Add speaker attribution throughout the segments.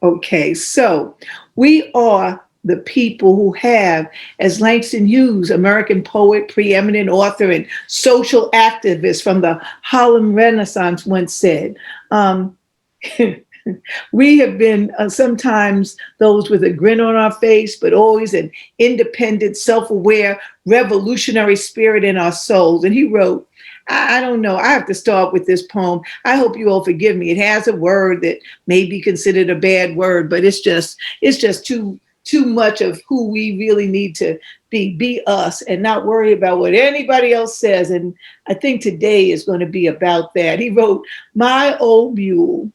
Speaker 1: Okay, so we are the people who have, as Langston Hughes, American poet, preeminent author, and social activist from the Harlem Renaissance once said, um, we have been sometimes those with a grin on our face, but always an independent, self-aware, revolutionary spirit in our souls. And he wrote, I don't know. I have to start with this poem. I hope you all forgive me. It has a word that may be considered a bad word, but it's just too much of who we really need to be us and not worry about what anybody else says. And I think today is going to be about that. He wrote, my old mule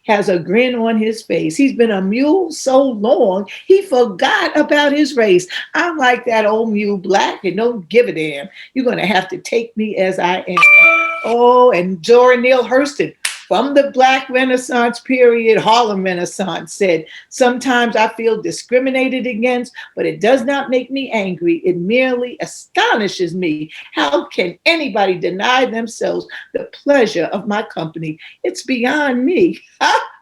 Speaker 1: has a grin on his face. He's been a mule so long, he forgot about his race. I'm like that old mule black and don't give a damn. You're going to have to take me as I am. Oh, and Zora Neale Hurston from the Black Renaissance period, Harlem Renaissance, said, sometimes I feel discriminated against, but it does not make me angry. It merely astonishes me. How can anybody deny themselves the pleasure of my company? It's beyond me.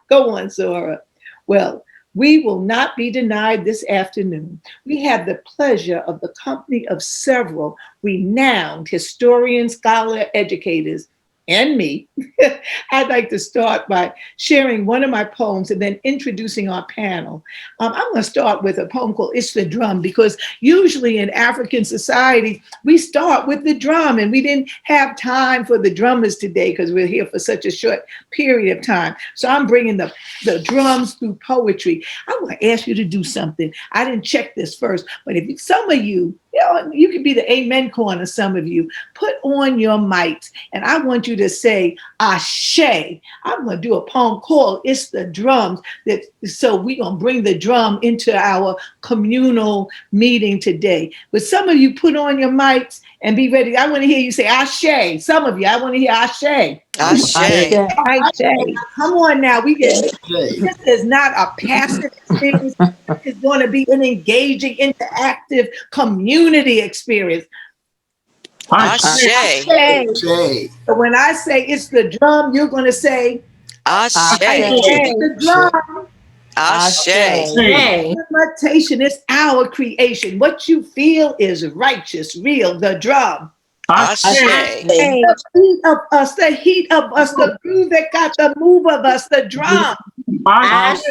Speaker 1: Go on, Zora. Well, we will not be denied this afternoon. We have the pleasure of the company of several renowned historians, scholar, educators, and me. I'd like to start by sharing one of my poems and then introducing our panel. I'm going to start with a poem called It's the Drum, because usually in African society, we start with the drum, and we didn't have time for the drummers today because we're here for such a short period of time. So I'm bringing the drums through poetry. I want to ask you to do something. I didn't check this first, but if some of you, you could be the amen corner, some of you, put on your mics, and I want you to say, Ashe. I'm going to do a poem called It's the Drums. So we're going to bring the drum into our communal meeting today. But some of you put on your mics and be ready. I want to hear you say Ashe. Some of you, I want to hear Ashe.
Speaker 2: Ashe.
Speaker 1: Ashe. Come on now. This is not a passive experience. This is going to be an engaging, interactive community experience.
Speaker 2: Ashe.
Speaker 1: So when I say it's the drum, you're going to say
Speaker 2: Ashe.
Speaker 1: It's the drum.
Speaker 2: Ashe.
Speaker 1: Imitation is our creation. What you feel is righteous, real. The drum.
Speaker 2: Ashe.
Speaker 1: The beat of us, the heat of us, the groove that got the move of us, the drum.
Speaker 2: Ashe.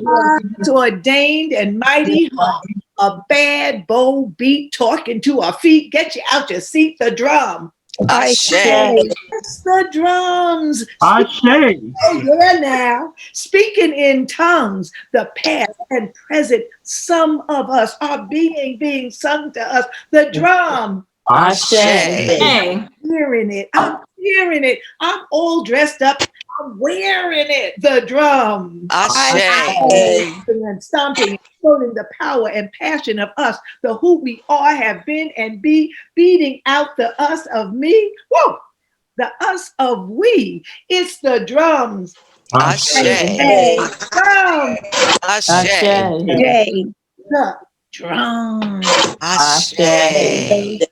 Speaker 1: God's ordained and mighty hum. A bad, bold beat talking to our feet. Get you out your seat, the drum.
Speaker 2: Ashe.
Speaker 1: It's the drums.
Speaker 3: Ashe.
Speaker 1: Oh, yeah, now. Speaking in tongues, the past and present, some of us are being sung to us. The drum.
Speaker 2: Ashe.
Speaker 1: I'm hearing it. I'm hearing it. I'm all dressed up. I'm wearing it. The drum.
Speaker 2: Ashe.
Speaker 1: And stomping and showing the power and passion of us, the who we are, have been, and be, beating out the us of me. Whoa! The us of we. It's the drums.
Speaker 2: Ashe.
Speaker 1: Drums.
Speaker 2: Ashe.
Speaker 1: The drums.
Speaker 2: Ashe.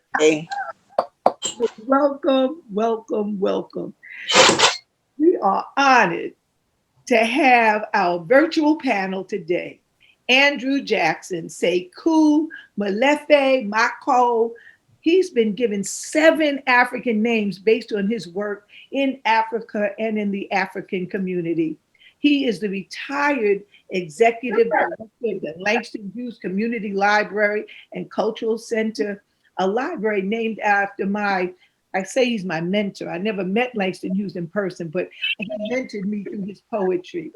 Speaker 1: Welcome, welcome, welcome. We are honored to have our virtual panel today. Andrew Jackson, Sekou, Malefe, Mako. He's been given 7 African names based on his work in Africa and in the African community. He is the retired executive director of the Langston Hughes Community Library and Cultural Center, a library named after I say he's my mentor. I never met Langston Hughes in person, but he mentored me through his poetry.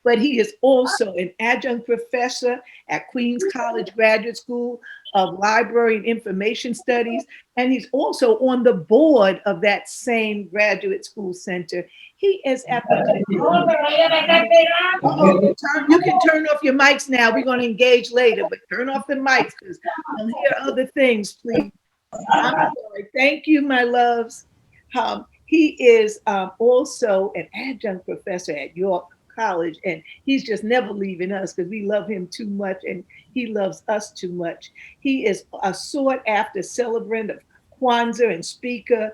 Speaker 1: But he is also an adjunct professor at Queens College Graduate School of Library and Information Studies. And he's also on the board of that same graduate school center. He is at the... You can turn off your mics now. We're going to engage later, but turn off the mics because I'll hear other things, please. I'm sorry. Thank you, my loves. He is also an adjunct professor at York College, and he's just never leaving us because we love him too much and he loves us too much. He is a sought after celebrant of Kwanzaa and speaker.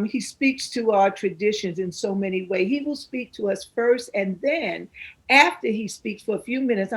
Speaker 1: He speaks to our traditions in so many ways. He will speak to us first, and then After he speaks for a few minutes,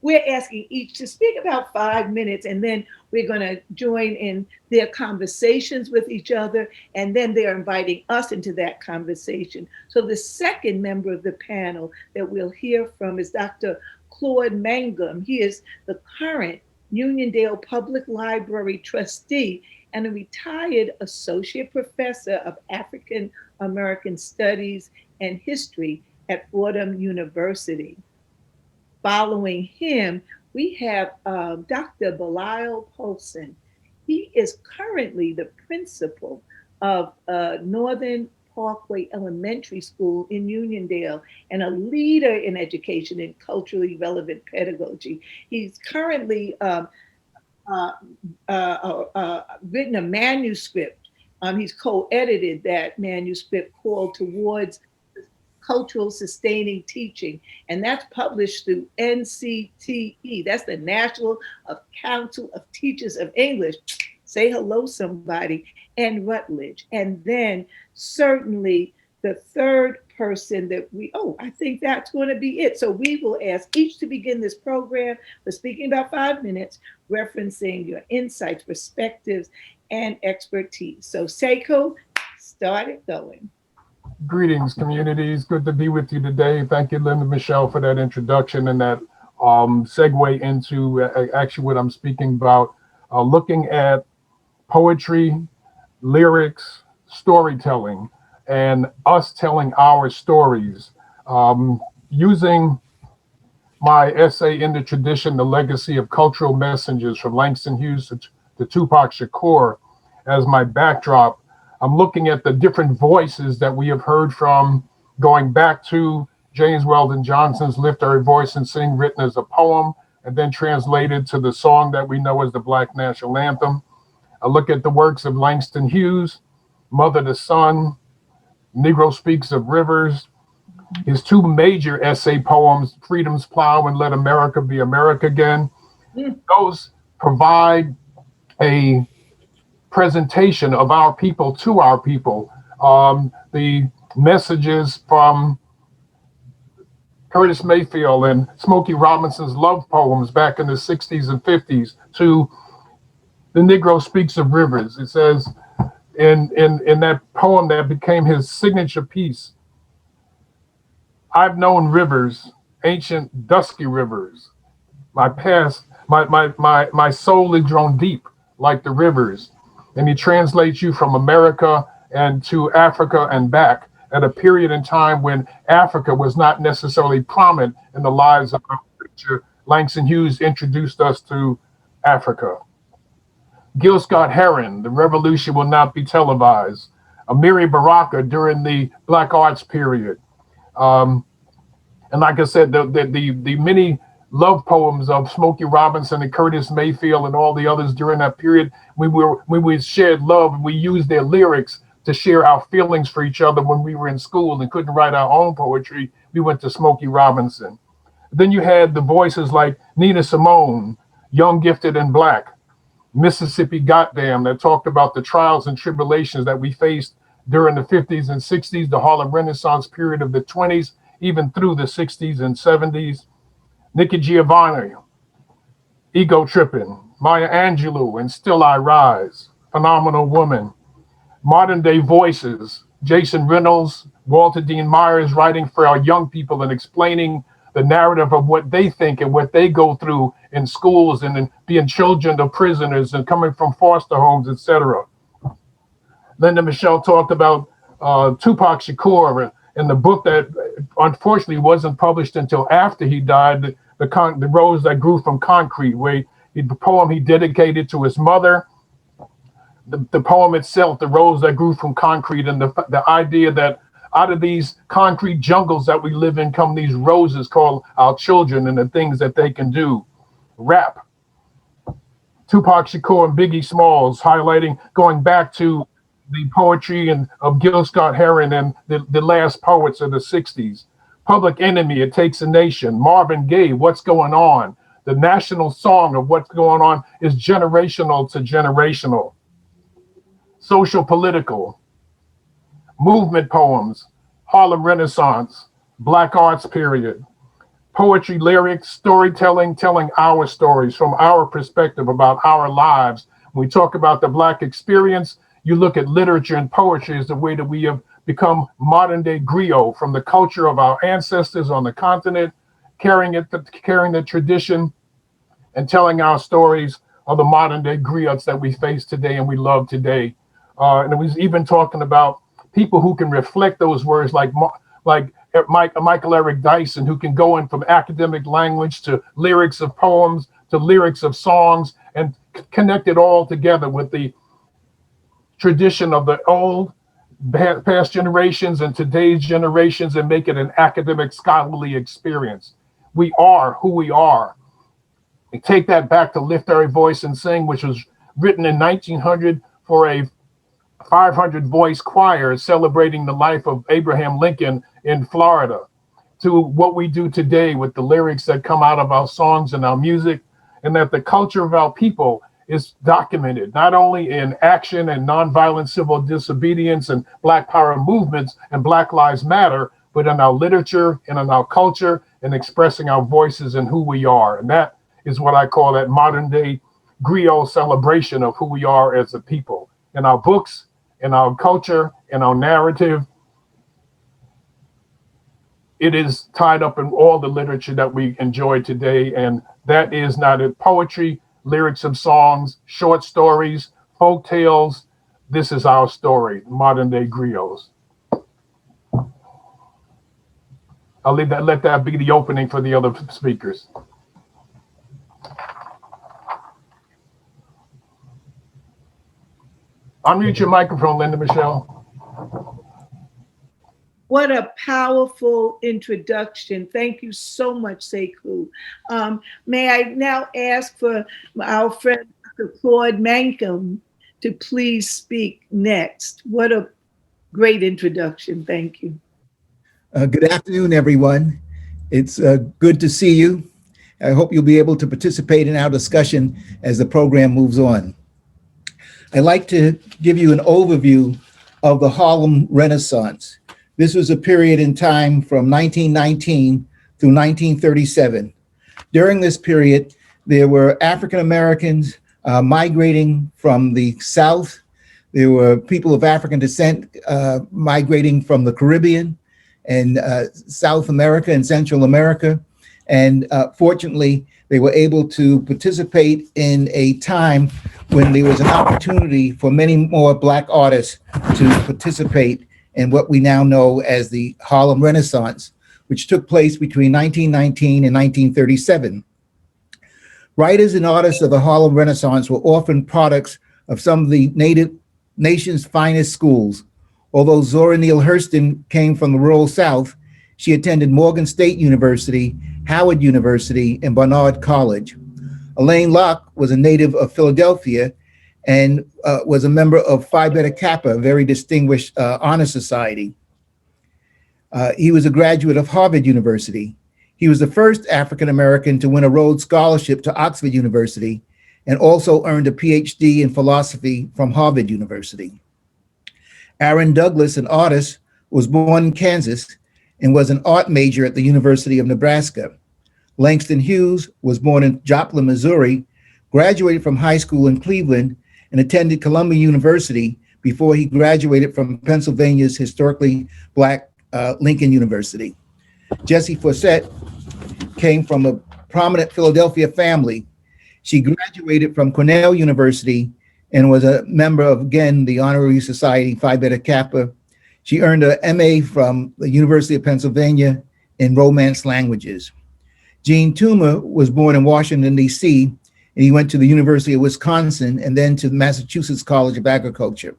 Speaker 1: we're asking each to speak about 5 minutes, and then we're going to join in their conversations with each other, and then they're inviting us into that conversation. So the second member of the panel that we'll hear from is Dr. Claude Mangum. He is the current Uniondale Public Library trustee and a retired associate professor of African American Studies and History at Fordham University. Following him, we have Dr. Belial Polson. He is currently the principal of Northern Parkway Elementary School in Uniondale and a leader in education and culturally relevant pedagogy. He's currently uh, written a manuscript. He's co-edited that manuscript called Towards Cultural Sustaining Teaching, and that's published through NCTE. That's the National Council of Teachers of English. Say hello, somebody, and Rutledge. And then certainly the third person I think that's going to be it. So we will ask each to begin this program for speaking about 5 minutes, referencing your insights, perspectives, and expertise. So Seiko, start it going.
Speaker 3: Greetings, communities. Good to be with you today. Thank you, Linda Michelle, for that introduction and that segue into actually what I'm speaking about, looking at poetry, lyrics, storytelling, and us telling our stories. Using my essay in the tradition, The Legacy of Cultural Messengers from Langston Hughes to Tupac Shakur as my backdrop, I'm looking at the different voices that we have heard from, going back to James Weldon Johnson's Lift Every Voice and Sing, written as a poem, and then translated to the song that we know as the Black National Anthem. I look at the works of Langston Hughes, Mother to Son, Negro Speaks of Rivers, his two major essay poems, Freedom's Plow and Let America Be America Again. Those provide a presentation of our people to our people. The messages from Curtis Mayfield and Smokey Robinson's love poems back in the 60s and 50s to The Negro Speaks of Rivers. It says in that poem that became his signature piece, I've known rivers, ancient dusky rivers. My past, my soul is grown deep like the rivers. And he translates you from America and to Africa and back at a period in time when Africa was not necessarily prominent in the lives of our culture. Langston Hughes introduced us to Africa. Gil Scott-Heron, The Revolution Will Not Be Televised. Amiri Baraka during the Black Arts period. And like I said, the many love poems of Smokey Robinson and Curtis Mayfield and all the others during that period, when we shared love, and we used their lyrics to share our feelings for each other when we were in school and couldn't write our own poetry. We went to Smokey Robinson. Then you had the voices like Nina Simone, Young, Gifted, and Black, Mississippi Goddamn, that talked about the trials and tribulations that we faced during the 50s and 60s, the Harlem Renaissance period of the 20s, even through the 60s and 70s. Nikki Giovanni, Ego Trippin', Maya Angelou, and Still I Rise, Phenomenal Woman. Modern day voices, Jason Reynolds, Walter Dean Myers, writing for our young people and explaining the narrative of what they think and what they go through in schools and in being children of prisoners and coming from foster homes, etc. Linda Michelle talked about Tupac Shakur in the book that unfortunately wasn't published until after he died, the Rose That Grew from Concrete, where the poem he dedicated to his mother. The poem itself, The Rose That Grew from Concrete, and the idea that out of these concrete jungles that we live in come these roses called our children and the things that they can do. Rap. Tupac Shakur and Biggie Smalls highlighting, going back to the poetry of Gil Scott-Heron and the last poets of the 60s. Public Enemy, It Takes a Nation. Marvin Gaye, What's Going On? The national song of what's going on is generational to generational. Social political. Movement poems, Harlem Renaissance, Black Arts period. poetry, lyrics, storytelling, telling our stories from our perspective about our lives. When we talk about the Black experience, you look at literature and poetry as the way that we have become modern day griot from the culture of our ancestors on the continent, carrying the tradition and telling our stories of the modern day griots that we face today and we love today. And it was even talking about people who can reflect those words like Michael Eric Dyson, who can go in from academic language to lyrics of poems to lyrics of songs and connect it all together with the tradition of the old past generations and today's generations and make it an academic scholarly experience. We are who we are. And take that back to Lift Every Voice and Sing, which was written in 1900 for a 500 voice choir celebrating the life of Abraham Lincoln in Florida, to what we do today with the lyrics that come out of our songs and our music, and that the culture of our people is documented not only in action and nonviolent civil disobedience and Black Power movements and Black Lives Matter, but in our literature and in our culture and expressing our voices and who we are. And that is what I call that modern day griot celebration of who we are as a people. In our books, in our culture, in our narrative, it is tied up in all the literature that we enjoy today. And that is not a poetry, lyrics of songs, short stories, folk tales. This is our story, modern day griots. I'll let that be the opening for the other speakers. Unmute your microphone, Linda Michelle.
Speaker 1: What a powerful introduction. Thank you so much, Sekou. May I now ask for our friend, Dr. Claude Mangum, to please speak next. What a great introduction. Thank you.
Speaker 4: Good afternoon, everyone. It's good to see you. I hope you'll be able to participate in our discussion as the program moves on. I'd like to give you an overview of the Harlem Renaissance. This was a period in time from 1919 through 1937. During this period, there were African Americans migrating from the South. There were people of African descent migrating from the Caribbean and South America and Central America. And fortunately, they were able to participate in a time when there was an opportunity for many more Black artists to participate in what we now know as the Harlem Renaissance, which took place between 1919 and 1937. Writers and artists of the Harlem Renaissance were often products of some of the nation's finest schools. Although Zora Neale Hurston came from the rural South, she attended Morgan State University, Howard University, and Barnard College. Elaine Locke was a native of Philadelphia and was a member of Phi Beta Kappa, a very distinguished honor society. He was a graduate of Harvard University. He was the first African-American to win a Rhodes Scholarship to Oxford University and also earned a PhD in philosophy from Harvard University. Aaron Douglas, an artist, was born in Kansas and was an art major at the University of Nebraska. Langston Hughes was born in Joplin, Missouri, graduated from high school in Cleveland, and attended Columbia University before he graduated from Pennsylvania's historically Black Lincoln University. Jessie Fossett came from a prominent Philadelphia family. She graduated from Cornell University and was a member of, again, the Honorary Society, Phi Beta Kappa. She earned an MA from the University of Pennsylvania in Romance languages. Gene Toomer was born in Washington, D.C., and he went to the University of Wisconsin and then to the Massachusetts College of Agriculture.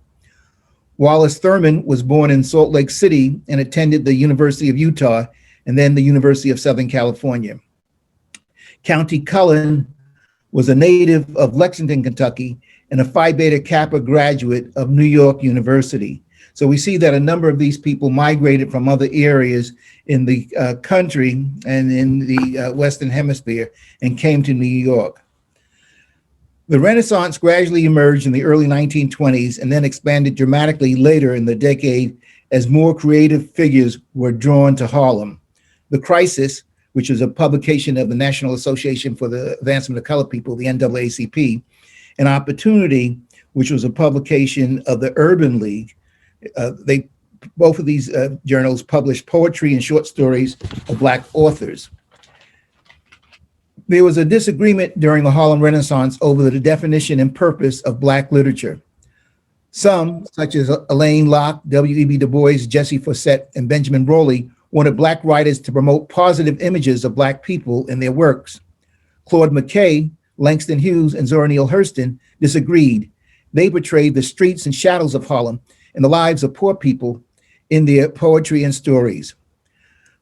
Speaker 4: Wallace Thurman was born in Salt Lake City and attended the University of Utah and then the University of Southern California. County Cullen was a native of Lexington, Kentucky, and a Phi Beta Kappa graduate of New York University. So we see that a number of these people migrated from other areas in the country and in the Western Hemisphere and came to New York. The Renaissance gradually emerged in the early 1920s and then expanded dramatically later in the decade as more creative figures were drawn to Harlem. The crisis, which was a publication of the National Association for the Advancement of Colored People, the NAACP, and Opportunity, which was a publication of the Urban League. Both of these journals published poetry and short stories of Black authors. There was a disagreement during the Harlem Renaissance over the definition and purpose of Black literature. Some, such as Elaine Locke, W.E.B. Du Bois, Jesse Fossett, and Benjamin Rowley, wanted Black writers to promote positive images of Black people in their works. Claude Mangum, Langston Hughes, and Zora Neale Hurston disagreed. They portrayed the streets and shadows of Harlem and the lives of poor people in their poetry and stories.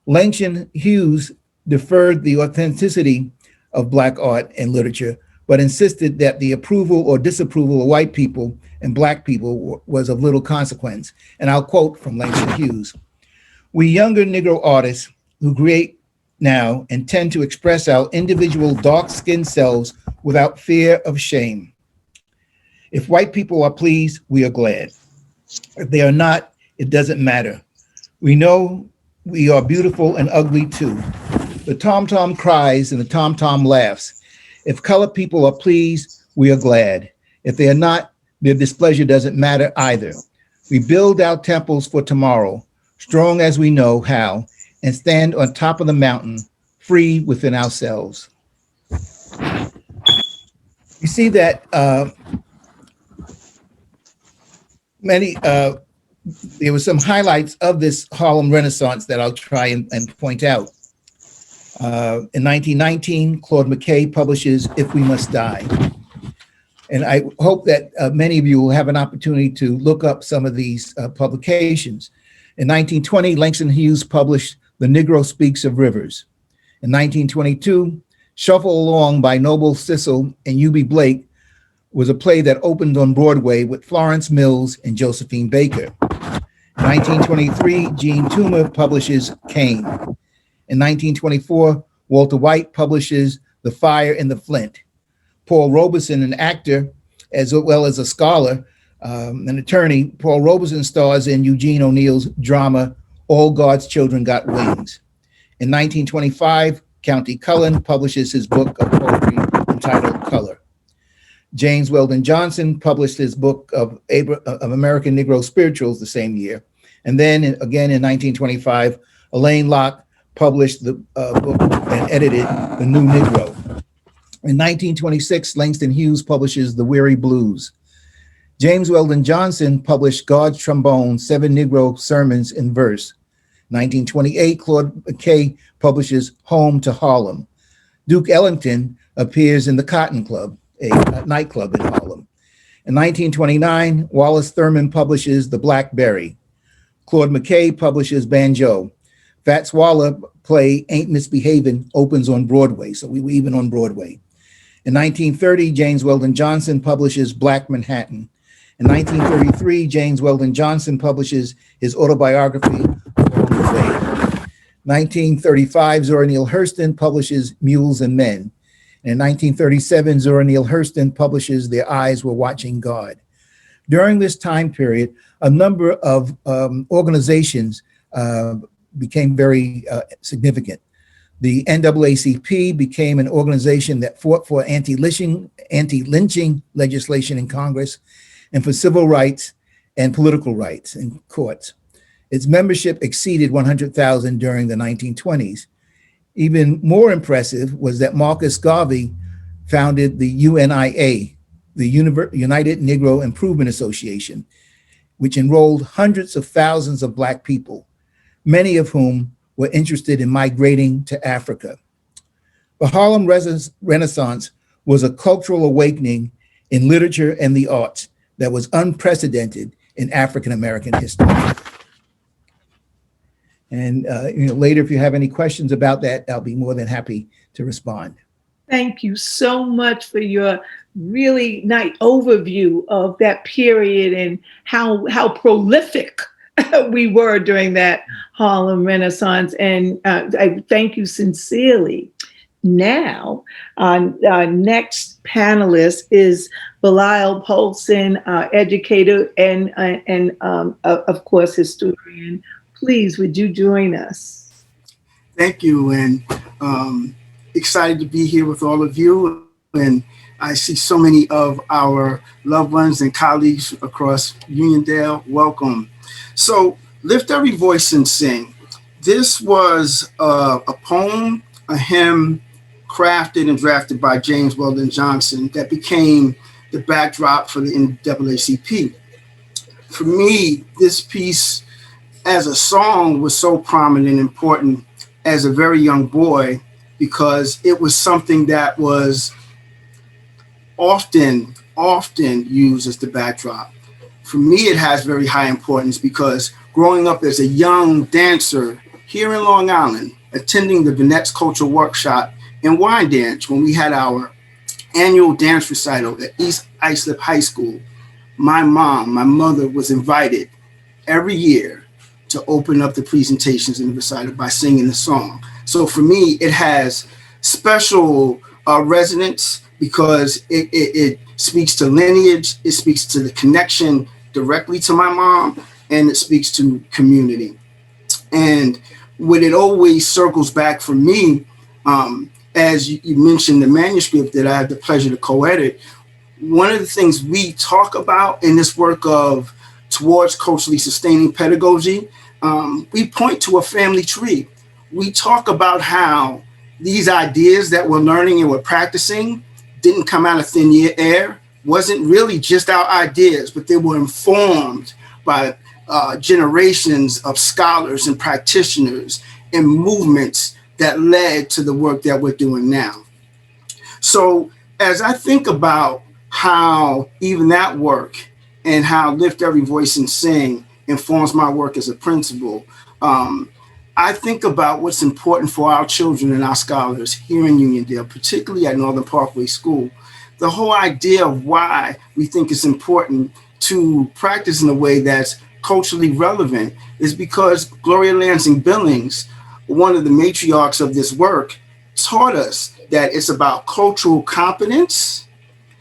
Speaker 4: Langston Hughes deferred the authenticity of Black art and literature, but insisted that the approval or disapproval of white people and Black people was of little consequence. And I'll quote from Langston Hughes: "We younger Negro artists who create now intend to express our individual dark-skinned selves without fear of shame. If white people are pleased, we are glad. If they are not, it doesn't matter. We know we are beautiful and ugly too. The tom-tom cries and the tom-tom laughs. If colored people are pleased, we are glad. If they are not, their displeasure doesn't matter either. We build our temples for tomorrow, strong as we know how, and stand on top of the mountain, free within ourselves." You see that there were some highlights of this Harlem Renaissance that I'll try and point out. In 1919, Claude Mangum publishes If We Must Die. And I hope that many of you will have an opportunity to look up some of these publications. In 1920, Langston Hughes published The Negro Speaks of Rivers. In 1922, Shuffle Along by Noble Sissle and U.B. Blake was a play that opened on Broadway with Florence Mills and Josephine Baker. In 1923, Jean Toomer publishes Cain. In 1924, Walter White publishes The Fire in the Flint. Paul Robeson, an actor as well as a scholar, an attorney, Paul Robeson stars in Eugene O'Neill's drama, All God's Children Got Wings. In 1925, County Cullen publishes his book of poetry entitled Color. James Weldon Johnson published his book of American Negro Spirituals the same year. And then again in 1925, Elaine Locke published the book and edited The New Negro. In 1926, Langston Hughes publishes The Weary Blues. James Weldon Johnson published God's Trombone, 7 Negro Sermons in Verse. 1928, Claude Mangum publishes Home to Harlem. Duke Ellington appears in the Cotton Club, a nightclub in Harlem. In 1929, Wallace Thurman publishes The Blackberry. Claude Mangum publishes Banjo. Fats Waller play Ain't Misbehavin' opens on Broadway, so we were even on Broadway. In 1930, James Weldon Johnson publishes Black Manhattan. In 1933, James Weldon Johnson publishes his autobiography, Along the Way. 1935, Zora Neale Hurston publishes Mules and Men. And in 1937, Zora Neale Hurston publishes Their Eyes Were Watching God. During this time period, a number of organizations became very significant. The NAACP became an organization that fought for anti-lynching legislation in Congress and for civil rights and political rights in courts. Its membership exceeded 100,000 during the 1920s. Even more impressive was that Marcus Garvey founded the UNIA, the United Negro Improvement Association, which enrolled hundreds of thousands of Black people, many of whom were interested in migrating to Africa. The Harlem Renaissance was a cultural awakening in literature and the arts that was unprecedented in African-American history. And later, if you have any questions about that, I'll be more than happy to respond.
Speaker 1: Thank you so much for your really nice overview of that period and how prolific we were during that Harlem Renaissance. And I thank you sincerely. Now, our next panelist is Belial Polson, educator and of course, historian. Please, would you join us?
Speaker 5: Thank you, and excited to be here with all of you. And I see so many of our loved ones and colleagues across Uniondale. Welcome. So, Lift Every Voice and Sing. This was a poem, a hymn crafted and drafted by James Weldon Johnson that became the backdrop for the NAACP. For me, this piece as a song was so prominent and important as a very young boy because it was something that was often used as the backdrop. For me, it has very high importance because growing up as a young dancer here in Long Island, attending the Vinette's Cultural Workshop in Wine Dance when we had our annual dance recital at East Islip High School, my mother was invited every year to open up the presentations in the recital by singing the song. So for me, it has special resonance because it speaks to lineage, it speaks to the connection directly to my mom, and it speaks to community. And what it always circles back for me, as you mentioned, the manuscript that I had the pleasure to co-edit, one of the things we talk about in this work of towards culturally sustaining pedagogy, we point to a family tree. We talk about how these ideas that we're learning and we're practicing didn't come out of thin air, wasn't really just our ideas, but they were informed by generations of scholars and practitioners and movements that led to the work that we're doing now. So as I think about how even that work and how Lift Every Voice and Sing informs my work as a principal, I think about what's important for our children and our scholars here in Uniondale, particularly at Northern Parkway School. The whole idea of why we think it's important to practice in a way that's culturally relevant is because Gloria Lansing Billings, one of the matriarchs of this work, taught us that it's about cultural competence,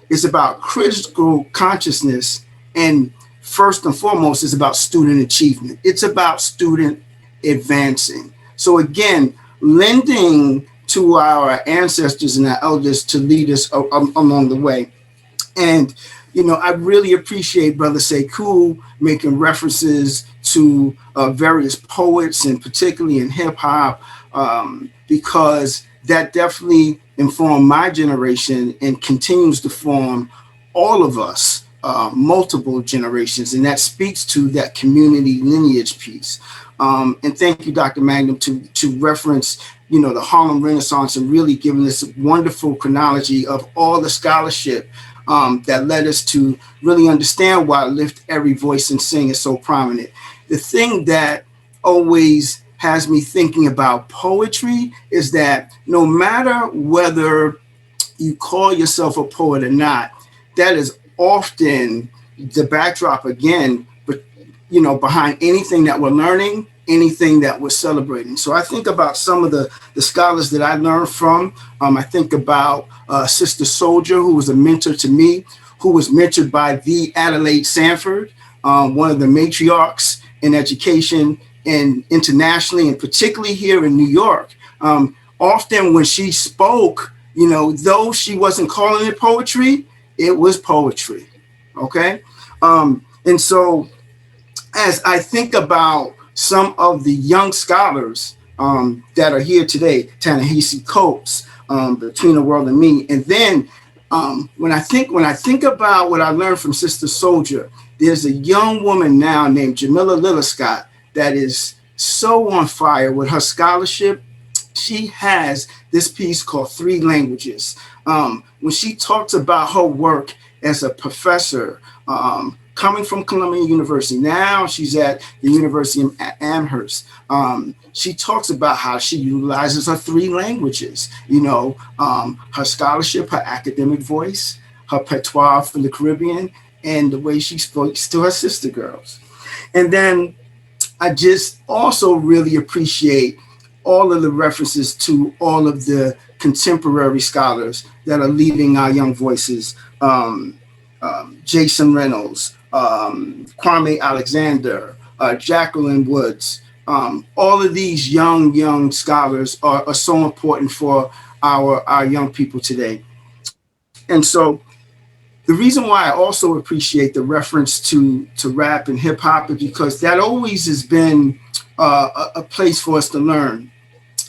Speaker 5: it's about critical consciousness, and first and foremost, it's about student achievement. It's about student advancing. So again, lending to our ancestors and our elders to lead us along the way. And, you know, I really appreciate Brother Sekou making references to various poets and particularly in hip hop, because that definitely informed my generation and continues to form all of us, multiple generations. And that speaks to that community lineage piece. And thank you, Dr. Mangum, to reference, you know, the Harlem Renaissance and really giving this wonderful chronology of all the scholarship that led us to really understand why Lift Every Voice and Sing is so prominent. The thing that always has me thinking about poetry is that no matter whether you call yourself a poet or not, that is often the backdrop again, but you know, behind anything that we're learning, anything that we're celebrating. So I think about some of the scholars that I learned from. I think about Sister Soldier, who was a mentor to me, who was mentored by the Adelaide Sanford, one of the matriarchs in education and internationally, and particularly here in New York. Often when she spoke, you know, though she wasn't calling it poetry, it was poetry, okay? And so as I think about some of the young scholars that are here today, Ta-Nehisi Coates, Between the World and Me, and then when I think about what I learned from Sister Soldier, there's a young woman now named Jamila Lilliscott that is so on fire with her scholarship. She has this piece called Three Languages. When she talks about her work as a professor, coming from Columbia University, now she's at the University of Amherst. She talks about how she utilizes her three languages, you know, her scholarship, her academic voice, her patois from the Caribbean, and the way she speaks to her sister girls. And then I just also really appreciate all of the references to all of the contemporary scholars that are leading our young voices. Jason Reynolds, Kwame Alexander, Jacqueline Woods, All of these young scholars are so important for our young people today. And so the reason why I also appreciate the reference to rap and hip hop is because that always has been a place for us to learn.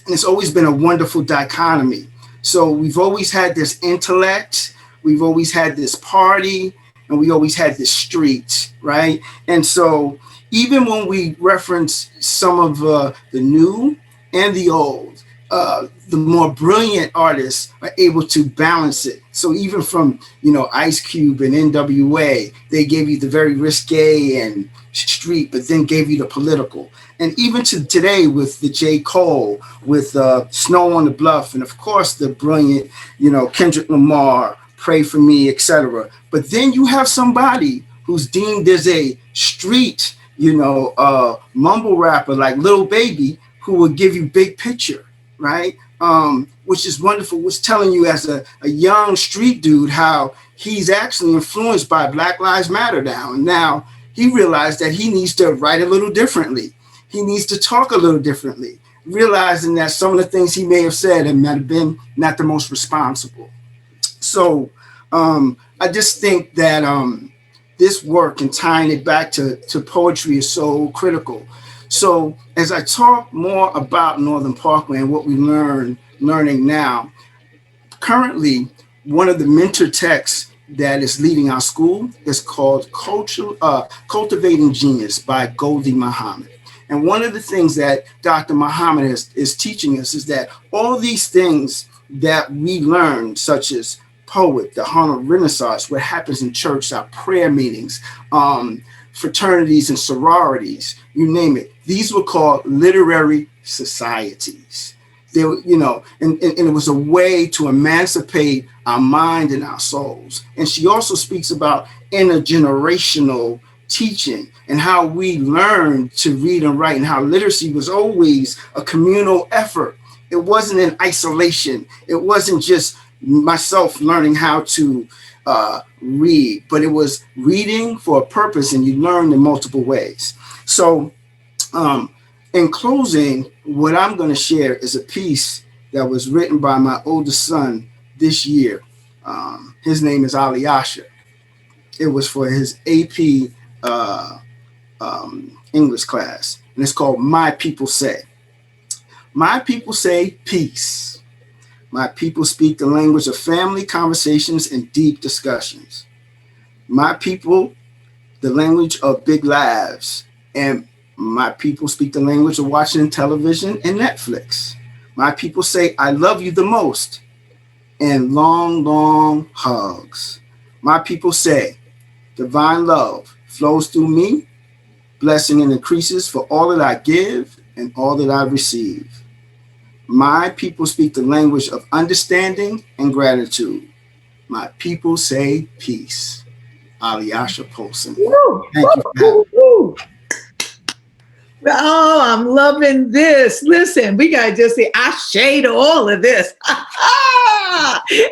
Speaker 5: And it's always been a wonderful dichotomy. So we've always had this intellect, we've always had this party, and we always had this street, right? And so even when we reference some of the new and the old, the more brilliant artists are able to balance it. So even from, Ice Cube and NWA, they gave you the very risque and street, but then gave you the political. And even to today with the J. Cole, with Snow on the Bluff, and of course the brilliant, Kendrick Lamar, Pray For Me, etc. But then you have somebody who's deemed as a street, mumble rapper like Lil Baby, who will give you big picture, right? Which is wonderful, was telling you as a young street dude how he's actually influenced by Black Lives Matter now. And now he realized that he needs to write a little differently. He needs to talk a little differently, realizing that some of the things he may have said might have been not the most responsible. So I just think that this work and tying it back to poetry is so critical. So as I talk more about Northern Parkway and what we're learning now, currently one of the mentor texts that is leading our school is called Cultivating Genius by Gholdy Muhammad. And one of the things that Dr. Muhammad is teaching us is that all these things that we learn, such as poet, the Harlem Renaissance, what happens in church, our prayer meetings, fraternities and sororities, you name it. These were called literary societies. They were, and it was a way to emancipate our mind and our souls. And she also speaks about intergenerational teaching and how we learned to read and write, and how literacy was always a communal effort. It wasn't in isolation. It wasn't just myself learning how to read, but it was reading for a purpose, and you learn in multiple ways. So in closing, what I'm going to share is a piece that was written by my oldest son this year. His name is Ali Asha. It was for his AP English class, and it's called My People Say. My people say peace. My people speak the language of family conversations and deep discussions. My people, the language of big laughs. And my people speak the language of watching television and Netflix. My people say, I love you the most. And long, long hugs. My people say, divine love flows through me, blessing and increases for all that I give and all that I receive. My people speak the language of understanding and gratitude. My people say peace. Alyasha Polson. Thank you for having me.
Speaker 1: Oh, I'm loving this. Listen, we got to just say, Ashe to all of this.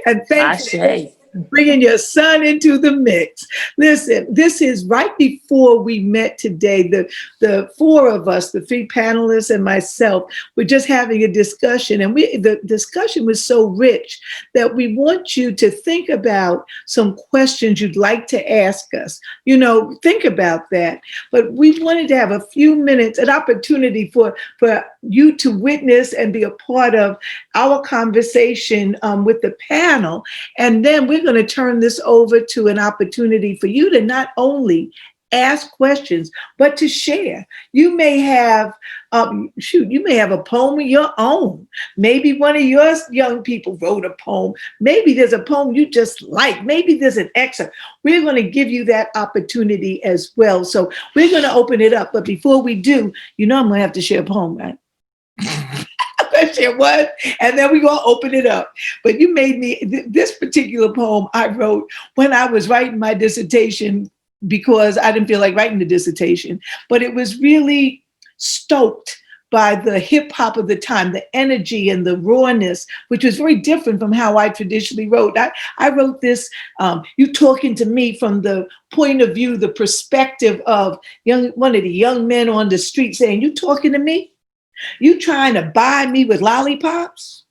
Speaker 1: And thank you for bringing your son into the mix. Listen, this is right before we met today. The four of us, the three panelists and myself, were just having a discussion. And the discussion was so rich that we want you to think about some questions you'd like to ask us. Think about that. But we wanted to have a few minutes, an opportunity for you to witness and be a part of our conversation with the panel. And then we're going to turn this over to an opportunity for you to not only ask questions, but to share. You may have, you may have a poem of your own. Maybe one of your young people wrote a poem. Maybe there's a poem you just like. Maybe there's an excerpt. We're going to give you that opportunity as well. So we're going to open it up. But before we do, I'm going to have to share a poem, right? Share one, and then we're going to open it up. But you made me, this particular poem I wrote when I was writing my dissertation, because I didn't feel like writing the dissertation, but it was really stoked by the hip hop of the time, the energy and the rawness, which was very different from how I traditionally wrote. I wrote this, you talking to me from the point of view, the perspective of one of the young men on the street saying, you talking to me? You trying to buy me with lollipops?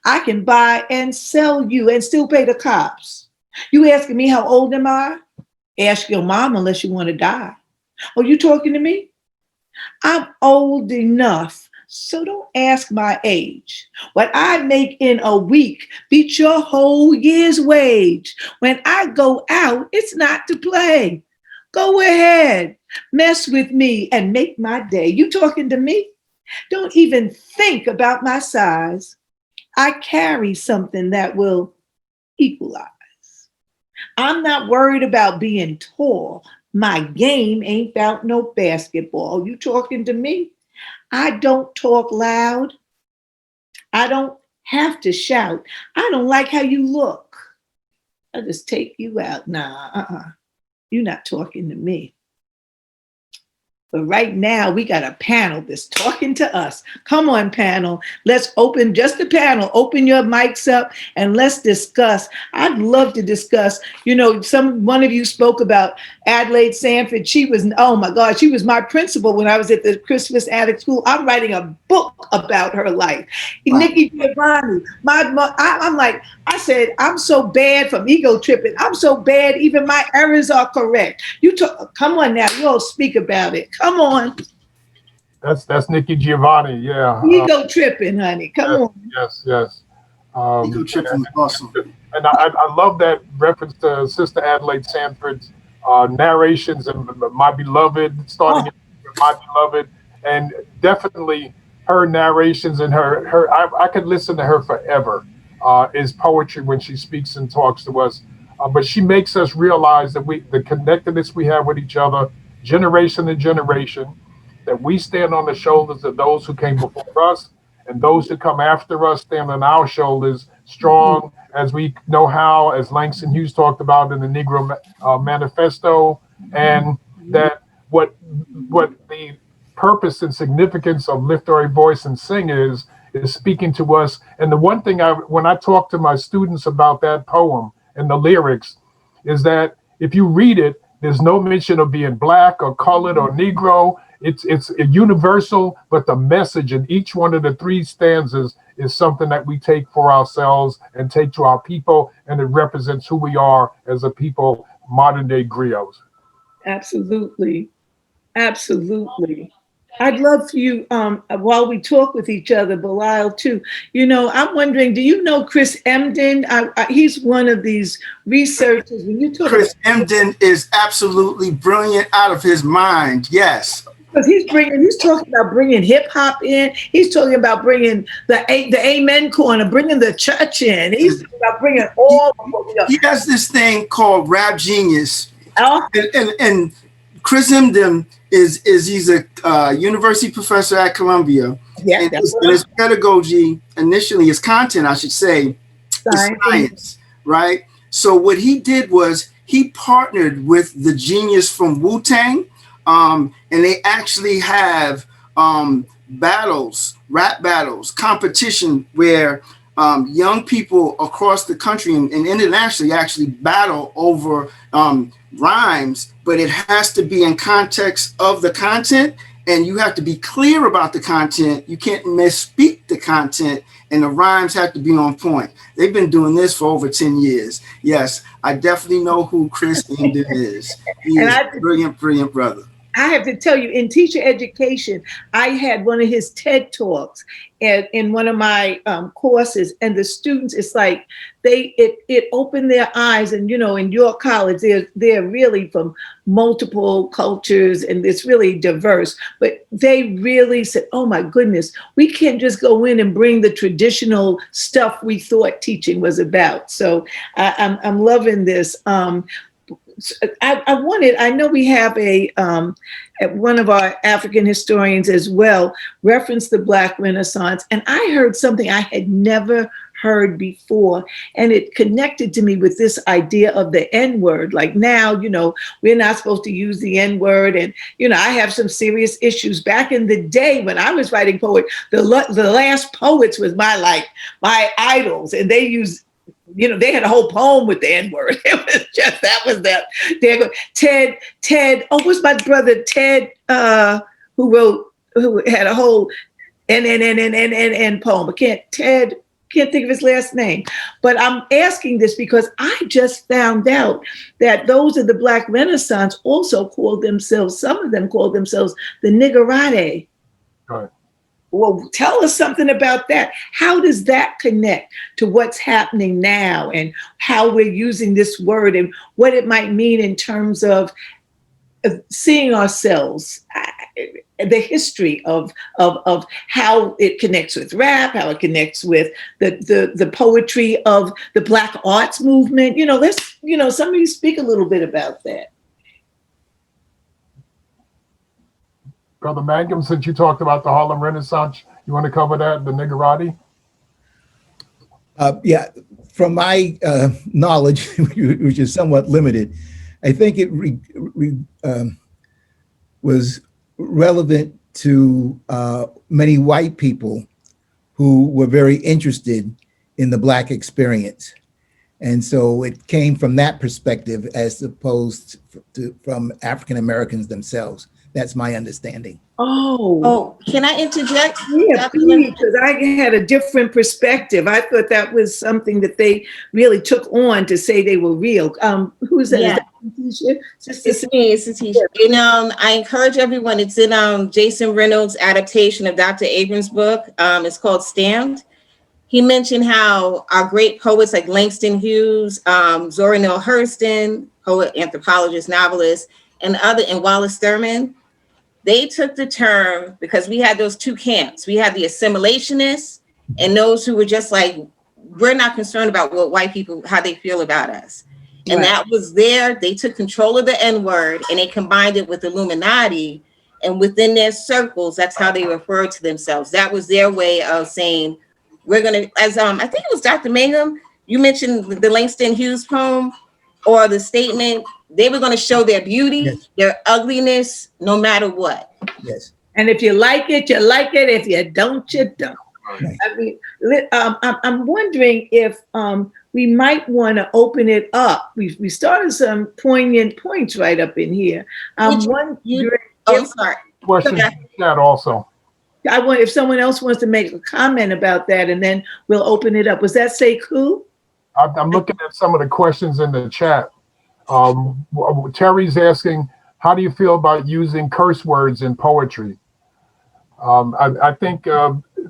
Speaker 1: I can buy and sell you and still pay the cops. You asking me how old am I? Ask your mom unless you want to die. Oh, you talking to me? I'm old enough, so don't ask my age. What I make in a week beats your whole year's wage. When I go out, it's not to play. Go ahead, mess with me and make my day. You talking to me? Don't even think about my size. I carry something that will equalize. I'm not worried about being tall. My game ain't about no basketball. You talking to me? I don't talk loud. I don't have to shout. I don't like how you look. I'll just take you out. Nah, you're not talking to me. But right now, we got a panel that's talking to us. Come on, panel. Let's open, just the panel, open your mics up and let's discuss. I'd love to discuss, one of you spoke about Adelaide Sanford. She was, oh my God, she was my principal when I was at the Christmas Attic School. I'm writing a book about her life. Wow. Nikki Giovanni, I said, I'm so bad from ego tripping. I'm so bad, even my errors are correct. Come on now, you all speak about it. Come on.
Speaker 3: That's Nikki Giovanni, yeah.
Speaker 1: Ego tripping, honey. Come on.
Speaker 3: Yes.
Speaker 5: Ego tripping is awesome.
Speaker 3: And I love that reference to Sister Adelaide Sanford's narrations and My Beloved, starting with My Beloved, and definitely her narrations and I could listen to her forever. Is poetry when she speaks and talks to us. But she makes us realize that the connectedness we have with each other, generation to generation, that we stand on the shoulders of those who came before us, and those who come after us stand on our shoulders, strong as we know how, as Langston Hughes talked about in the Negro Manifesto, and that what the purpose and significance of Lift Our Voice and Sing is speaking to us. And the one thing when I talk to my students about that poem and the lyrics is that if you read it, there's no mention of being Black or colored or Negro. It's universal, but the message in each one of the three stanzas is something that we take for ourselves and take to our people, and it represents who we are as a people, modern day griots.
Speaker 1: Absolutely. I'd love for you, while we talk with each other, Belial, too. I'm wondering, do you know Chris Emdin? He's one of these researchers. When you talk
Speaker 5: Chris Emdin is absolutely brilliant, out of his mind. Yes.
Speaker 1: Because he's talking about bringing hip hop in. He's talking about bringing the Amen Corner, bringing the church in. He's talking about bringing all of what we are.
Speaker 5: He has this thing called Rap Genius.
Speaker 1: Oh.
Speaker 5: And Chris Emdin he's a university professor at Columbia.
Speaker 1: Yeah,
Speaker 5: and his pedagogy, initially his content, I should say, is science, right? So what he did was he partnered with the genius from Wu-Tang, and they actually have rap battles, competition where young people across the country and internationally actually battle over rhymes, but it has to be in context of the content, and you have to be clear about the content. You can't misspeak the content, and the rhymes have to be on point. They've been doing this for over 10 years. Yes, I definitely know who Chris Emdin is. He is a brilliant brother.
Speaker 1: I have to tell you, in teacher education, I had one of his TED Talks in one of my courses, and the students, it's like it opened their eyes. And in your college, they're really from multiple cultures, and it's really diverse. But they really said, "Oh my goodness, we can't just go in and bring the traditional stuff we thought teaching was about." So I'm loving this. I know we have one of our African historians as well reference the Black Renaissance, and I heard something I had never heard before. And it connected to me with this idea of the N-word. Like now, we're not supposed to use the N-word. And, I have some serious issues. Back in the day when I was writing poetry, the last poets was my idols. And they used, they had a whole poem with the N-word. It was just, that was that. Ted, what's my brother, Ted, who had a whole N poem. I can't think of his last name. But I'm asking this because I just found out that those of the Black Renaissance also some of them called themselves the niggerati.
Speaker 3: Right.
Speaker 1: Well, tell us something about that. How does that connect to what's happening now and how we're using this word and what it might mean in terms of seeing ourselves, the history of how it connects with rap, how it connects with the poetry of the Black arts movement. Somebody speak a little bit about that.
Speaker 3: Brother Mangum, since you talked about the Harlem Renaissance, you want to cover that, the niggerati?
Speaker 4: Yeah, from my knowledge, which is somewhat limited, I think it was relevant to many white people who were very interested in the Black experience. And so it came from that perspective as opposed to from African Americans themselves. That's my understanding.
Speaker 1: Oh,
Speaker 2: can I interject?
Speaker 1: yeah, because I had a different perspective. I thought that was something that they really took on to say they were real. Who's that?
Speaker 2: Yeah.
Speaker 1: Is that
Speaker 2: It's me, it's Atisha. And I encourage everyone, it's in Jason Reynolds' adaptation of Dr. Abrams' book. It's called Stamped. He mentioned how our great poets like Langston Hughes, Zora Neale Hurston, poet, anthropologist, novelist, and Wallace Thurman, they took the term because we had those two camps. We had the assimilationists and those who were just like, we're not concerned about what white people, how they feel about us. And
Speaker 1: Right.
Speaker 2: that was there. They took control of the N-word and they combined it with Illuminati. And within their circles, that's how they referred to themselves. That was their way of saying, we're going to, as I think it was Dr. Mangum, you mentioned the Langston Hughes poem or the statement, they were going to show their beauty,
Speaker 4: Yes.
Speaker 2: their ugliness, no matter what.
Speaker 4: Yes.
Speaker 1: And if you like it, you like it. If you don't, you don't.
Speaker 4: Right.
Speaker 1: I mean, I'm wondering if we might want to open it up. We started some poignant points right up in here.
Speaker 2: I'm sorry.
Speaker 3: Question in the chat also.
Speaker 1: I want if someone else wants to make a comment about that, and then we'll open it up. Was that Sekou?
Speaker 3: I'm looking at some of the questions in the chat. Terry's asking, how do you feel about using curse words in poetry? I think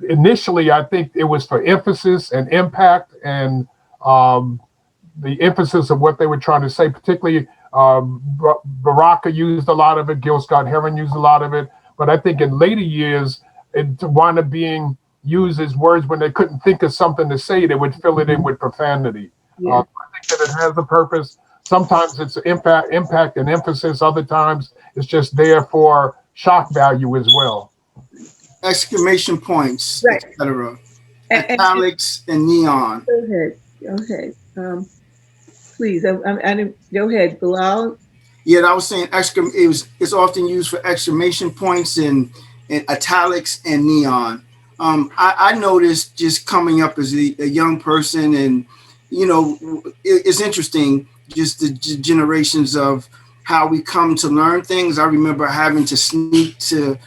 Speaker 3: initially, I think it was for emphasis and impact and the emphasis of what they were trying to say, particularly Baraka used a lot of it, Gil Scott-Heron used a lot of it, but I think in later years, it wound up being used as words when they couldn't think of something to say, they would fill it in with profanity.
Speaker 1: Yeah.
Speaker 3: I think that it has a purpose. Sometimes it's impact and emphasis. Other times it's just there for shock value as well.
Speaker 5: Exclamation points,
Speaker 1: Right.
Speaker 5: etc. Italics and neon.
Speaker 1: Go ahead. Please, I didn't. Go ahead, Bilal.
Speaker 5: Yeah, I was saying it's often used for exclamation points and italics and neon. I noticed just coming up as a young person, and it's interesting just the generations of how we come to learn things. I remember having to sneak to,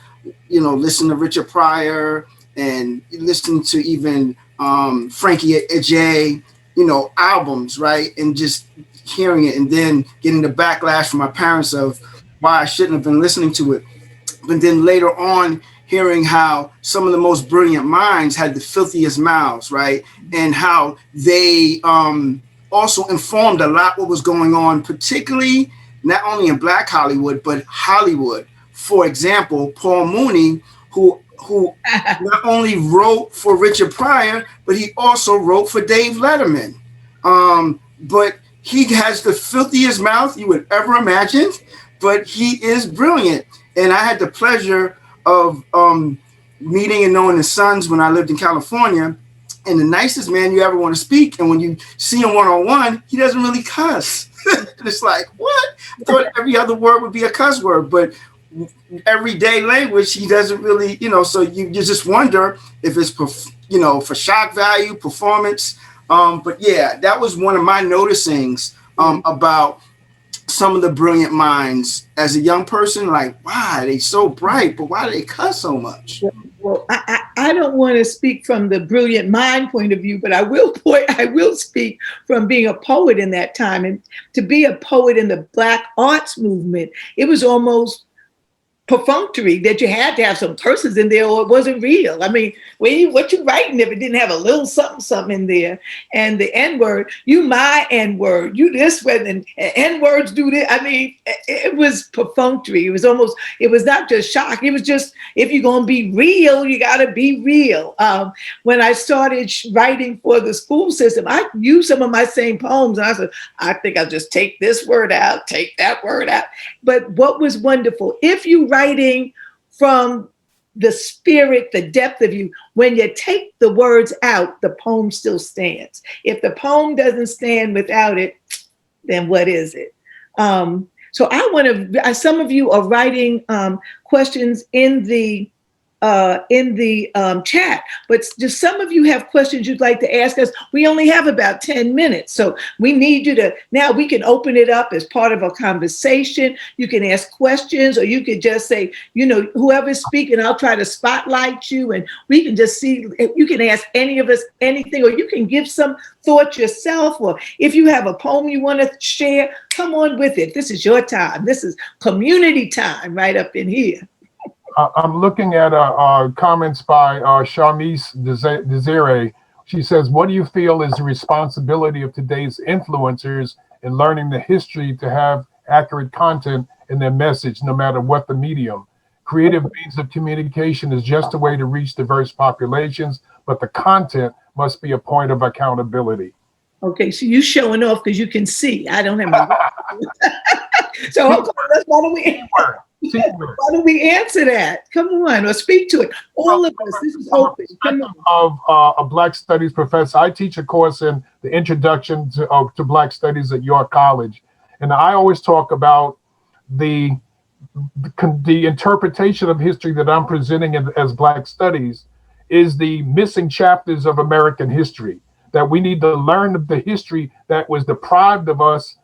Speaker 5: listen to Richard Pryor and listen to even Frankie J, albums, right? And just hearing it and then getting the backlash from my parents of why I shouldn't have been listening to it. But then later on, hearing how some of the most brilliant minds had the filthiest mouths, right? And how they also informed a lot what was going on, particularly not only in Black Hollywood, but Hollywood. For example, Paul Mooney, who not only wrote for Richard Pryor, but he also wrote for Dave Letterman. But he has the filthiest mouth you would ever imagine, but he is brilliant. And I had the pleasure of meeting and knowing his sons when I lived in California. and the nicest man you ever want to speak. And when you see him one-on-one, he doesn't really cuss. It's like, what? I thought every other word would be a cuss word, but everyday language, he doesn't really, so you just wonder if it's, for shock value, performance. But yeah, that was one of my noticings about some of the brilliant minds as a young person. Like, wow, they so bright, but why do they cuss so much?
Speaker 1: Well, I don't want to speak from the brilliant mind point of view, but I will speak from being a poet in that time. And to be a poet in the Black arts movement, it was almost perfunctory that you had to have some curses in there or it wasn't real. I mean, what you writing if it didn't have a little something in there? And the N-word, you my N-word, you this one, and N-words do this. I mean, it was perfunctory. It was not just shock. It was just, if you're going to be real, you got to be real. When I started writing for the school system, I used some of my same poems. And I said, I think I'll just take this word out, take that word out. But what was wonderful, if you writing from the spirit, the depth of you, when you take the words out, the poem still stands. If the poem doesn't stand without it, then what is it? So I want to, some of you are writing questions in the chat, but just some of you have questions you'd like to ask us. We only have about 10 minutes, so we need you to, now we can open it up as part of a conversation. You can ask questions, or you could just say, whoever's speaking, I'll try to spotlight you, and we can just see, you can ask any of us anything, or you can give some thought yourself, or if you have a poem you want to share, come on with it. This is your time. This is community time right up in here.
Speaker 3: I'm looking at comments by Charmise Desire. She says, what do you feel is the responsibility of today's influencers in learning the history to have accurate content in their message, no matter what the medium? Creative means of communication is just a way to reach diverse populations, but the content must be a point of accountability.
Speaker 1: Okay, so you showing off because you can see. I don't have my So why don't we answer that? Come on, or speak to it. All of us, this is open. Come on.
Speaker 3: Of a Black Studies professor, I teach a course in the Introduction to Black Studies at York College. And I always talk about the interpretation of history that I'm presenting as Black Studies is the missing chapters of American history, that we need to learn of the history that was deprived of us.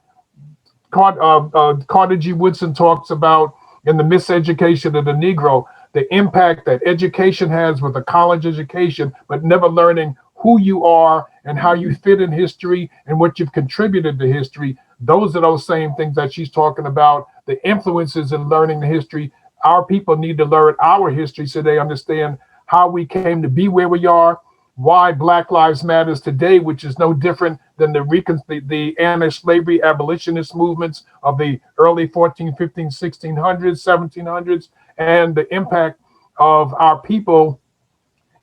Speaker 3: Carter G. Woodson talks about in The Miseducation of the Negro, the impact that education has with a college education, but never learning who you are and how you fit in history and what you've contributed to history. Those are those same things that she's talking about, the influences in learning the history. Our people need to learn our history so they understand how we came to be where we are, why Black Lives Matters today, which is no different than the anti-slavery abolitionist movements of the early 14, 15, 1600s, 1700s, and the impact of our people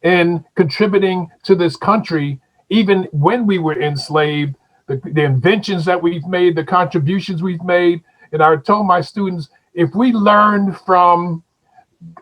Speaker 3: in contributing to this country, even when we were enslaved, the inventions that we've made, the contributions we've made. And I told my students, if we learned from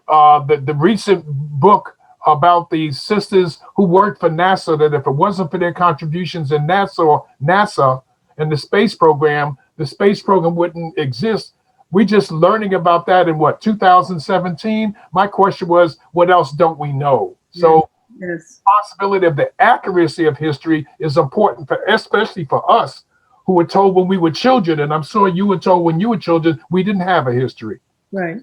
Speaker 3: the recent book about the sisters who worked for NASA, that if it wasn't for their contributions in NASA and the space program wouldn't exist. We just learning about that in 2017? My question was, what else don't we know? So yes. The responsibility of the accuracy of history is important, especially for us who were told when we were children, and I'm sure you were told when you were children, we didn't have a history.
Speaker 1: Right.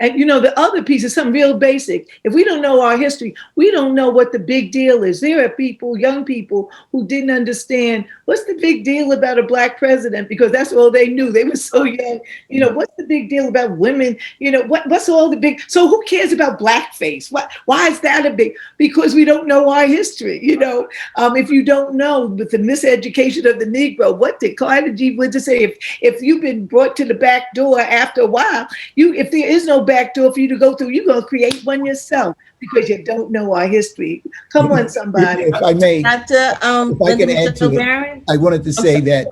Speaker 1: And the other piece is something real basic. If we don't know our history, we don't know what the big deal is. There are people, young people, who didn't understand what's the big deal about a Black president, because that's all they knew. They were so young. What's the big deal about women? What's all the big, so who cares about blackface? Why is that a big, because we don't know our history. If you don't know, with the miseducation of the Negro, what did Claude G. Woodson say? If you've been brought to the back door after a while, if there is no back door for you to go through, you're going to create one yourself because you don't know our history. Come on, somebody.
Speaker 4: If I may,
Speaker 2: Dr.
Speaker 4: if I can add to it, I wanted to say that,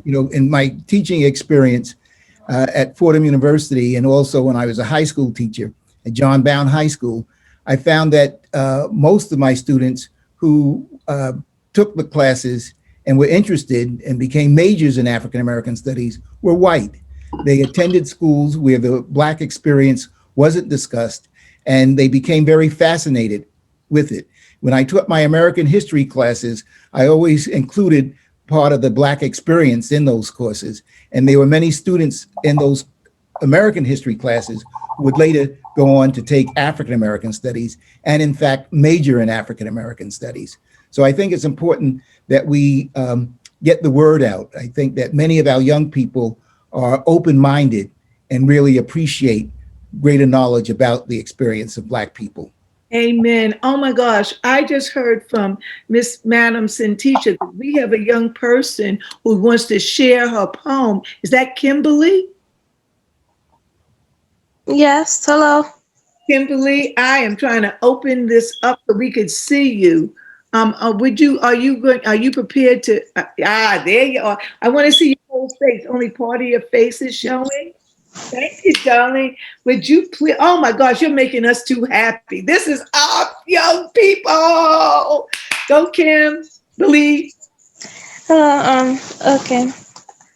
Speaker 4: in my teaching experience at Fordham University, and also when I was a high school teacher at John Brown High School, I found that most of my students who took the classes and were interested and became majors in African American studies were white. They attended schools where the Black experience wasn't discussed, and they became very fascinated with it. When I taught my American history classes, I always included part of the Black experience in those courses. And there were many students in those American history classes who would later go on to take African American studies and, in fact, major in African American studies. So I think it's important that we get the word out. I think that many of our young people are open-minded and really appreciate greater knowledge about the experience of Black people.
Speaker 1: Amen. Oh my gosh, I just heard from Miss Madam Sintisha that we have a young person who wants to share her poem. Is that Kimberly?
Speaker 6: Yes, hello.
Speaker 1: Kimberly, I am trying to open this up so we could see you. Are you prepared to, there you are. I want to see your whole face. Only part of your face is showing. Thank you, darling. Would you please, oh my gosh, you're making us too happy. This is our young people. Go, Kim, Billy.
Speaker 6: Hello, okay.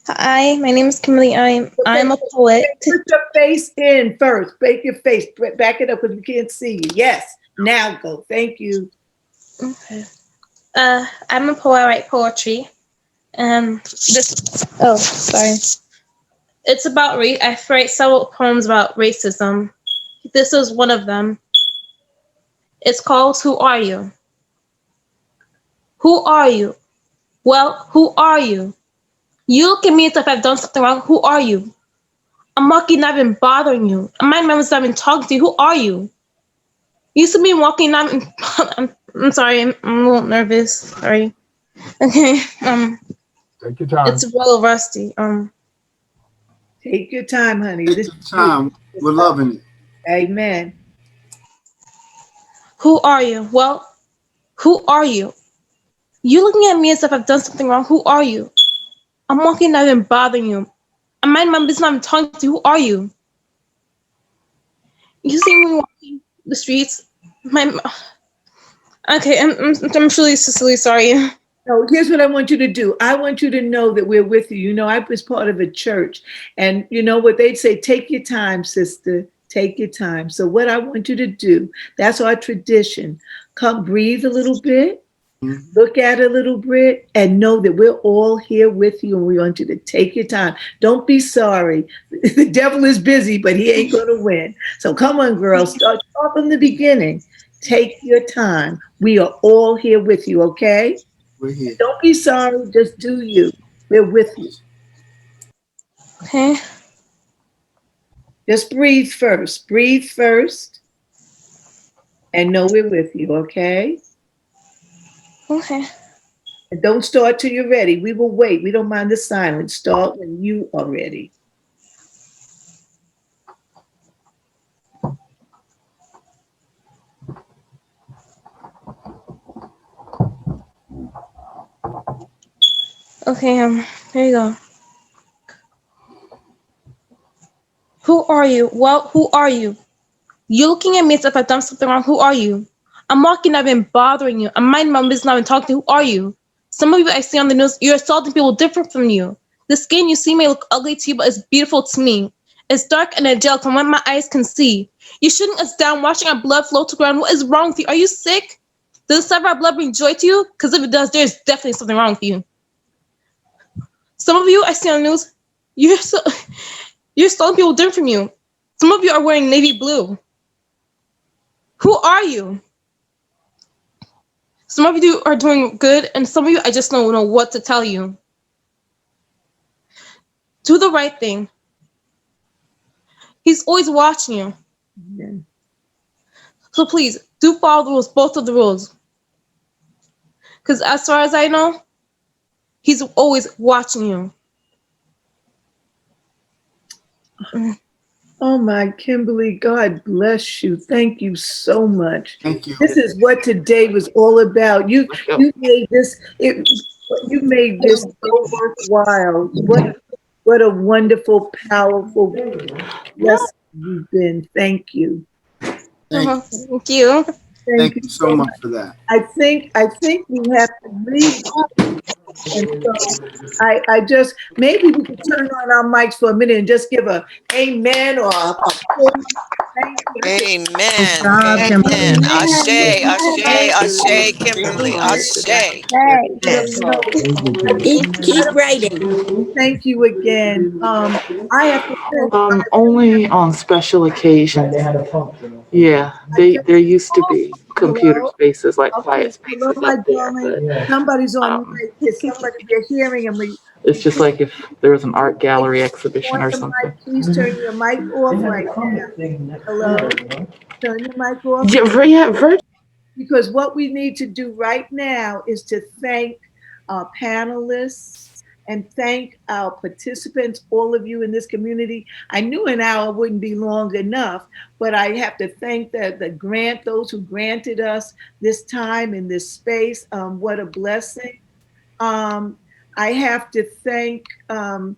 Speaker 6: Hi, my name is Kimberly. I'm a poet.
Speaker 1: Put your face in first. Break your face. Back it up because we can't see you. Yes, now go. Thank you.
Speaker 6: Okay. I'm a poet. I write poetry. Sorry. It's about race. I write several poems about racism. This is one of them. It's called Who Are You? Who are you? Well, who are you? You look at me as if I've done something wrong. Who are you? I'm lucky not even bothering you. My member's not even talking to you. Who are you? You see me walking down. I'm sorry. I'm a little nervous. Sorry. Okay.
Speaker 3: Take your time.
Speaker 6: It's a little rusty.
Speaker 1: Take your time, honey. This
Speaker 5: Take your time. We're loving it.
Speaker 1: Amen.
Speaker 6: Who are you? Well, who are you? You looking at me as if I've done something wrong. Who are you? I'm walking not even bothering you. And my member's not even talking to you. Who are you? You see me walking the streets. Okay, I'm truly sincerely sorry.
Speaker 1: No, here's what I want you to do. I want you to know that we're with you. You know, I was part of a church, and you know what they'd say, take your time, sister, take your time. So what I want you to do, that's our tradition. Come breathe a little bit, look at it a little bit, and know that we're all here with you, and we want you to take your time. Don't be sorry. The devil is busy, but he ain't going to win. So come on, girls, start from the beginning. Take your time. We are all here with you, okay?
Speaker 5: We're here.
Speaker 1: Don't be sorry, just do you. We're with you.
Speaker 6: Okay.
Speaker 1: Just breathe first. Breathe first. And know we're with you, okay?
Speaker 6: Okay.
Speaker 1: And don't start till you're ready. We will wait. We don't mind the silence. Start when you are ready.
Speaker 6: Okay, here you go. Who are you? Well, who are you? You looking at me as if I've done something wrong. Who are you? I'm walking, I've been bothering you. I'm minding my business, not even talking to you. Who are you? Some of you I see on the news, you're assaulting people different from you. The skin you see may look ugly to you, but it's beautiful to me. It's dark and angelic from what my eyes can see. You're shooting us down, watching our blood flow to the ground. What is wrong with you? Are you sick? Does the sight of our blood bring joy to you? Because if it does, there's definitely something wrong with you. Some of you I see on the news, you're assaulting people different from you. Some of you are wearing navy blue. Who are you? Some of you are doing good, and some of you, I just don't know what to tell you. Do the right thing. He's always watching you.
Speaker 1: Yeah.
Speaker 6: So please, do follow the rules, both of the rules. Because as far as I know, he's always watching you.
Speaker 1: Oh my, Kimberly, God bless you. Thank you so much.
Speaker 5: Thank you.
Speaker 1: This is what today was all about. You made this, you made this so worthwhile. What a wonderful, powerful lesson you've been. Thank you.
Speaker 5: Thank you.
Speaker 6: Thank you.
Speaker 5: Thank you so much for that.
Speaker 1: I think we have to leave. And so I just, maybe we could turn on our mics for a minute and just give a amen or a thank you.
Speaker 7: Amen.
Speaker 8: job,
Speaker 7: Amen.
Speaker 8: Kimberly.
Speaker 7: Ashe, ashe, ashe, Kimberly. Ashe.
Speaker 2: Keep writing.
Speaker 1: Thank you again. I have to thank
Speaker 8: Only on special occasions. Yeah, there used to be computer
Speaker 1: hello.
Speaker 8: spaces, like
Speaker 1: Okay,
Speaker 8: quiet
Speaker 1: hello,
Speaker 8: spaces
Speaker 1: my
Speaker 8: up there,
Speaker 1: darling.
Speaker 8: but
Speaker 1: Somebody's on mic. Is somebody we're hearing and
Speaker 8: it's just like if there was an art gallery
Speaker 1: on
Speaker 8: exhibition or
Speaker 1: the
Speaker 8: something.
Speaker 1: mic, please turn your mic off right now. Hello, turn your mic off.
Speaker 8: Yeah,
Speaker 1: Because what we need to do right now is to thank our panelists and thank our participants, all of you in this community. I knew an hour wouldn't be long enough, but I have to thank those who granted us this time in this space. What a blessing. I have to thank, I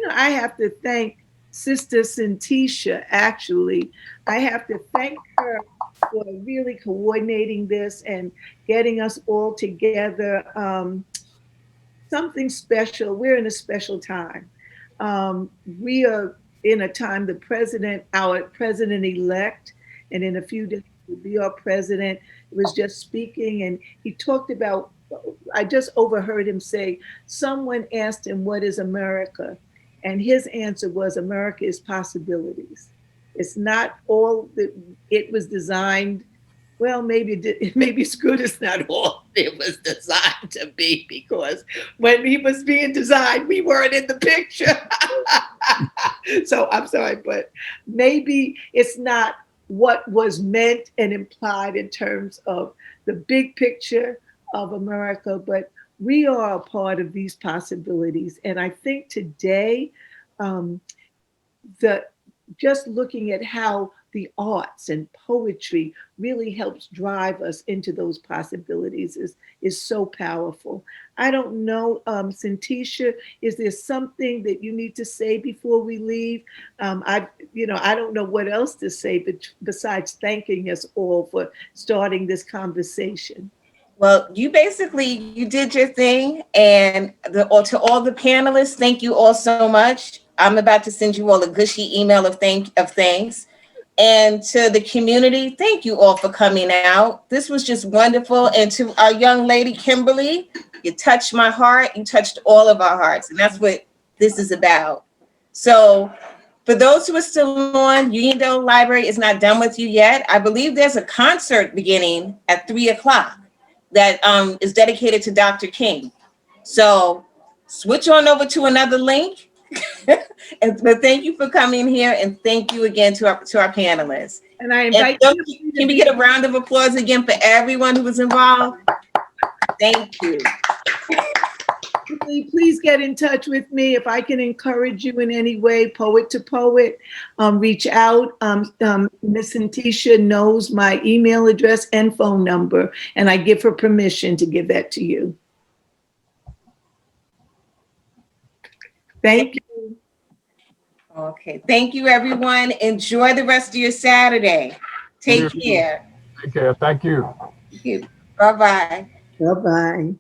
Speaker 1: have to thank Sister Santisha, actually. I have to thank her for really coordinating this and getting us all together. Something special. We're in a special time. We are in a time our president-elect, and in a few days will be our president, was just speaking, and he talked about, I just overheard him say, someone asked him, what is America? And his answer was, America is possibilities. It's not all that it was designed. Well, maybe it's good it's not all it was designed to be, because when he was being designed, we weren't in the picture. So I'm sorry, but maybe it's not what was meant and implied in terms of the big picture of America, but we are a part of these possibilities. And I think today, the just looking at how the arts and poetry really helps drive us into those possibilities is so powerful. I don't know, Santisha, is there something that you need to say before we leave? I don't know what else to say, but besides thanking us all for starting this conversation.
Speaker 2: Well, you did your thing, and to all the panelists, thank you all so much. I'm about to send you all a gushy email of thanks. And to the community, thank you all for coming out. This was just wonderful. And to our young lady, Kimberly, you touched my heart. You touched all of our hearts. And that's what this is about. So for those who are still on, Uniondale Library is not done with you yet. I believe there's a concert beginning at 3:00 that is dedicated to Dr. King. So switch on over to another link. But thank you for coming here, and thank you again to our panelists.
Speaker 1: And I invite
Speaker 2: you. Can we get a round of applause again for everyone who was involved? Thank you.
Speaker 1: Please get in touch with me if I can encourage you in any way, poet to poet. Reach out. Miss Santisha knows my email address and phone number, and I give her permission to give that to you. Thank you.
Speaker 2: Okay, thank you, everyone. Enjoy the rest of your Saturday. Take care.
Speaker 3: Take care. Thank you.
Speaker 2: Thank you. Bye-bye.
Speaker 1: Bye-bye.